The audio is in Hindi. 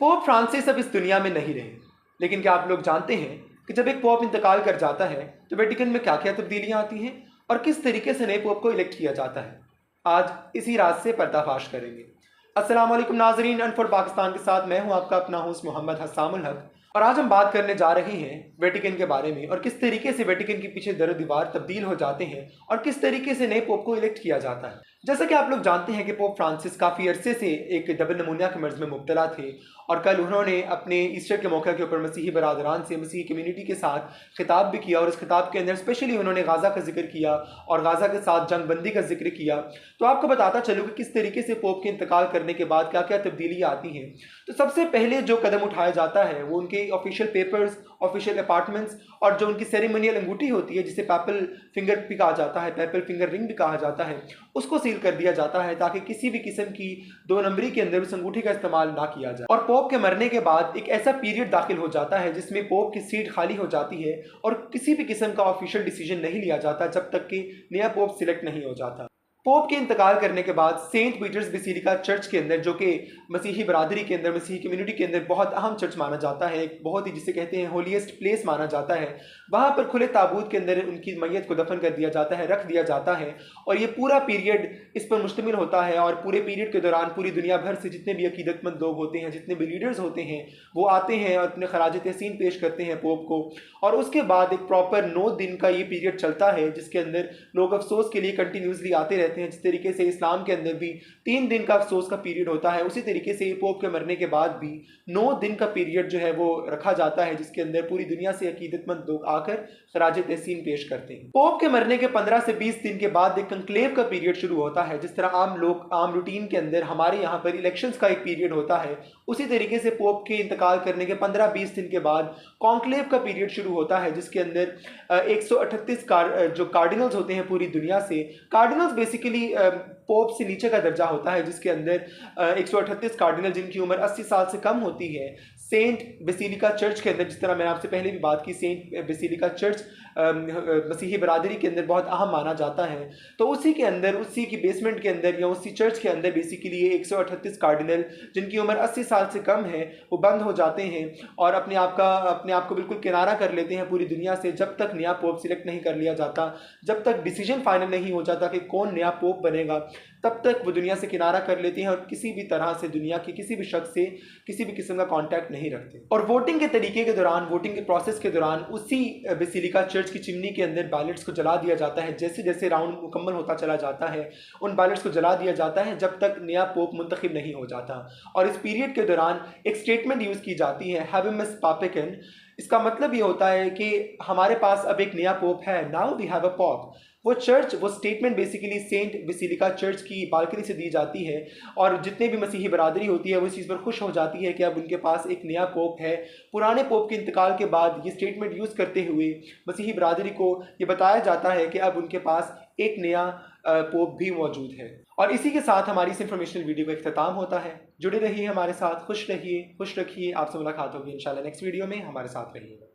पोप फ्रांसिस अब इस दुनिया में नहीं रहे, लेकिन क्या आप लोग जानते हैं कि जब एक पोप इंतकाल कर जाता है तो वेटिकन में क्या क्या तब्दीलियां आती हैं और किस तरीके से नए पोप को इलेक्ट किया जाता है। आज इसी राज से पर्दाफाश करेंगे। अस्सलाम वालेकुम नाजरीन, अनफॉर पाकिस्तान के साथ मैं हूं आपका अपना होस्ट मोहम्मद हसामुल हक, और आज हम बात करने जा रहे हैं वेटिकन के बारे में और किस तरीके से वेटिकन के पीछे दर दीवार तब्दील हो जाते हैं और किस तरीके से नए पोप को इलेक्ट किया जाता है। जैसा कि आप लोग जानते हैं कि पोप फ्रांसिस काफ़ी अरसे से एक डबल नमूनिया के मर्ज में मुब्तला थे और कल उन्होंने अपने ईस्टर के मौके के ऊपर मसीही बरादरान से, मसीही कम्युनिटी के साथ खिताब भी किया और उस खिताब के अंदर स्पेशली उन्होंने गाज़ा का जिक्र किया और गाज़ा के साथ जंग बंदी का जिक्र किया। तो आपको बताता चलूँ कि किस तरीके से पोप के इंतकाल करने के बाद क्या क्या तब्दीलियाँ आती हैं। तो सबसे पहले जो कदम उठाया जाता है वो उनके ऑफिशियल पेपर्स, ऑफिशियल अपार्टमेंट्स और जो उनकी सेरेमोनियल अंगूठी होती है जिसे पैपल फिंगर भी कहा जाता है, पैपल फिंगर रिंग भी कहा जाता है, उसको सील कर दिया जाता है ताकि किसी भी किस्म की दो नंबरी के अंदर उस अंगूठी का इस्तेमाल ना किया जाए। और पोप के मरने के बाद एक ऐसा पीरियड दाखिल हो जाता है जिसमें पोप की सीट खाली हो जाती है और किसी भी किस्म का ऑफिशियल डिसीजन नहीं लिया जाता जब तक कि नया पोप सिलेक्ट नहीं हो जाता। पोप के इंतकाल करने के बाद सेंट पीटर्स बेसिलिका चर्च के अंदर, जो कि मसीही बरादरी के अंदर, मसीही कम्युनिटी के अंदर बहुत अहम चर्च माना जाता है, एक बहुत ही जिसे कहते हैं होलीएस्ट प्लेस माना जाता है, वहाँ पर खुले ताबूत के अंदर उनकी मैयत को दफन कर दिया जाता है, रख दिया जाता है। और ये पूरा पीरियड इस पर मुश्तमिल होता है और पूरे पीरियड के दौरान पूरी दुनिया भर से जितने भी अकीदतमंद लोग होते हैं, जितने भी लीडर्स होते हैं, वो आते हैं और अपने खराज तहसीन पेश करते हैं पोप को। और उसके बाद एक प्रॉपर 9 दिन का ये पीरियड चलता है जिसके अंदर लोग अफसोस के लिए कंटिन्यूसली आते रहते हैं। जिस तरीके से इस्लाम के अंदर भी 3 दिन का अफसोस का पीरियड होता है, उसी तरीके से पोप के मरने के बाद भी 9 दिन का पीरियड जो है वो रखा जाता है जिसके अंदर पूरी दुनिया से अकीदतमंद लोग आकर खराज तहसीन पेश करते हैं। पोप के मरने के 15 से 20 दिन के बाद एक कंक्लेव का पीरियड शुरू होता है। जिस तरह आम रूटीन के अंदर हमारे यहाँ पर इलेक्शंस का एक पीरियड होता है, उसी तरीके से पोप के इंतकाल करने के 15-20 दिन के बाद कॉन्क्लेव का पीरियड शुरू होता है जिसके अंदर 138 जो कार्डिनल्स होते हैं पूरी दुनिया से, कार्डिनल्स बेसिकली पोप से नीचे का दर्जा होता है जिसके अंदर 138 कार्डिनल जिनकी उम्र 80 साल से कम होती है, सेंट बेसिलिका चर्च के अंदर, जिस तरह मैंने आपसे पहले भी बात की, सेंट बेसिलिका चर्च मसीही बरादरी के अंदर बहुत अहम माना जाता है। तो उसी के अंदर, उसी की बेसमेंट के अंदर या उसी चर्च के अंदर बेसिकली ये 138 कार्डिनल जिनकी उम्र 80 साल से कम है वो बंद हो जाते हैं और अपने आप को बिल्कुल किनारा कर लेते हैं पूरी दुनिया से जब तक नया पोप सिलेक्ट नहीं कर लिया जाता, जब तक डिसीजन फाइनल नहीं हो जाता कि कौन नया पोप बनेगा, तब तक वो दुनिया से किनारा कर लेते हैं और किसी भी तरह से दुनिया के किसी भी शख्स से किसी भी किस्म का कांटेक्ट नहीं रखते। और वोटिंग के तरीके के दौरान, वोटिंग के प्रोसेस के दौरान उसी बेसिलिका चर्च की चिमनी के अंदर बैलेट्स को जला दिया जाता है। जैसे जैसे राउंड मुकम्मल होता चला जाता है उन बैलेट्स को जला दिया जाता है जब तक नया पोप मुंतखब नहीं हो जाता। और इस पीरियड के दौरान एक स्टेटमेंट यूज़ की जाती है, हैबेमस पापिकन। इसका मतलब ये होता है कि हमारे पास अब एक नया पोप है, now we have a pop. वो चर्च, वो statement basically saint basilica church की बालकनी से दी जाती है और जितने भी मसीही बरादरी होती है वो इस चीज़ पर खुश हो जाती है कि अब उनके पास एक नया पोप है। पुराने पोप के इंतकाल के बाद ये स्टेटमेंट यूज़ करते हुए मसीही बरादरी को ये बताया जाता है कि अब उनके पास एक नया पोप भी मौजूद है। और इसी के साथ हमारी इस इंफॉर्मेशनल वीडियो का इख्तिताम होता है। जुड़े रहिए हमारे साथ, खुश रहिए, खुश रखिए। आपसे मुलाकात होगी इंशाल्लाह नेक्स्ट वीडियो में। हमारे साथ रहिएगा।